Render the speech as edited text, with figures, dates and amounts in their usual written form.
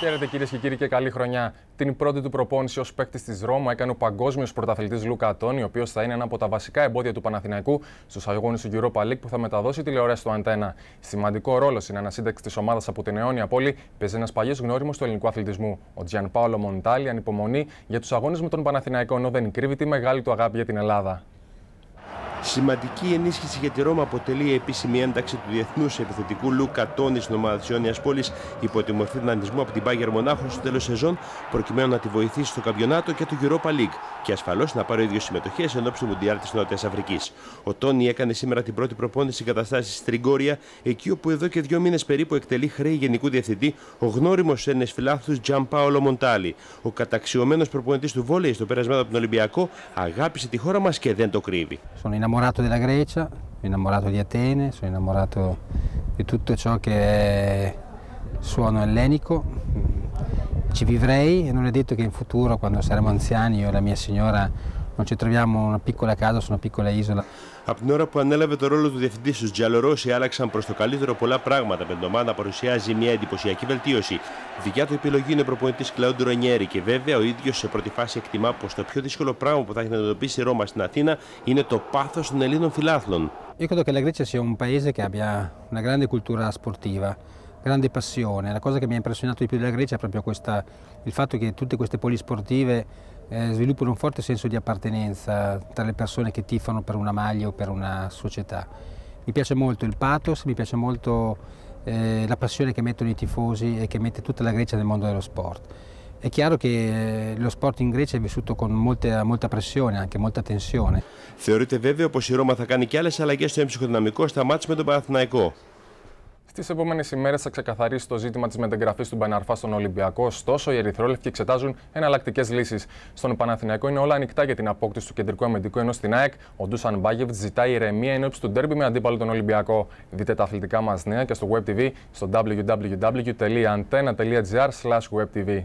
Χαίρετε κυρίες και κύριοι και καλή χρονιά. Την πρώτη του προπόνηση ως παίκτης της Ρώμα έκανε ο παγκόσμιος πρωταθλητής Λούκα Τόνι, ο οποίος θα είναι ένα από τα βασικά εμπόδια του Παναθηναϊκού στους αγώνες του Europa League που θα μεταδώσει τηλεόραση του Αντένα. Σημαντικό ρόλο στην ανασύνταξη της ομάδας από την αιώνια πόλη παίζει ένας παλιός γνώριμος του ελληνικού αθλητισμού. Ο Τζιανπάολο Μοντάλι ανυπομονεί για τους αγώνες με τον Παναθηναϊκό, ενώ δεν κρύβει τη μεγάλη του αγάπη για την Ελλάδα. Σημαντική ενίσχυση για τη Ρώμα αποτελεί η επίσημη ένταξη του διεθνούς επιθετικού Λούκα Τόνι στην ομάδα της Αιώνιας Πόλης υπό τη μορφή δανεισμού από την Bayern Μονάχου στο τέλος σεζόν, προκειμένου να τη βοηθήσει στο καμπιονάτο και το Europa League και ασφαλώς να πάρει ο ίδιος συμμετοχές ενόψει του Μουντιάλ της Νότιας Αφρικής. Ο Τόνι έκανε σήμερα την πρώτη προπόνηση σε εγκαταστάσεις στη Τριγκόρια, εκεί όπου εδώ και 2 μήνες περίπου εκτελεί χρέη γενικού διευθυντή ο γνώριμος Έλληνας φιλάθλους Τζιανπάολο Μοντάλι. Ο καταξιωμένος προπονητής του βόλεϊ στο πέρασμα από τον Ολυμπιακό αγάπησε τη χώρα μας και δεν το κρύβει. Innamorato della Grecia, sono innamorato di Atene, sono innamorato di tutto ciò che è suono ellenico. Ci vivrei e non è detto che in futuro, quando saremo anziani, io e la mia signora non ci troviamo una piccola casa su una piccola isola. Από την ώρα που ανέλαβε το ρόλο του διευθυντή στους Giallorossi άλλαξαν προς το καλύτερο πολλά πράγματα, με την ομάδα να παρουσιάζει μια εντυπωσιακή βελτίωση. Η δικιά του επιλογή είναι ο προπονητής Κλαούντο Ρανιέρι και βέβαια ο ίδιος σε πρώτη φάση εκτιμά πως το πιο δύσκολο πράγμα που θα έχει να αντιμετωπίσει η Ρώμα στην Αθήνα είναι το πάθος των Ελλήνων φιλάθλων. Io credo che la Grecia sia un paese che abbia una grande cultura sportiva, grande passione. La cosa che mi ha impressionato di più della Grecia è proprio il fatto che tutte queste polisportive sviluppano un forte senso di appartenenza tra le persone che tifano per una maglia o per una società. Mi piace molto il pathos, mi piace molto la passione che mettono i tifosi e che mette tutta la Grecia nel mondo dello sport. È chiaro che lo sport in Grecia è vissuto con molta pressione, anche molta tensione. Θεωρείται βέβαιο πως η Ρώμα θα κάνει και άλλες αλλαγές στο εμψυχοδυναμικό στα μάτς με τον Παναθηναϊκό. Στις επόμενες ημέρες θα ξεκαθαρίσει το ζήτημα της μετεγγραφής του Μπεναρφά στον Ολυμπιακό. Ωστόσο, οι ερυθρόλευκοι εξετάζουν εναλλακτικές λύσεις. Στον Παναθηναϊκό είναι όλα ανοιχτά για την απόκτηση του κεντρικού αμυντικού, ενώ στην ΑΕΚ ο Ντούσαν Μπάγεβιτς ζητάει ηρεμία εν ώψη του ντέρμπι με αντίπαλο τον Ολυμπιακό. Δείτε τα αθλητικά μας νέα και στο web TV στο www.antena.gr/webtv.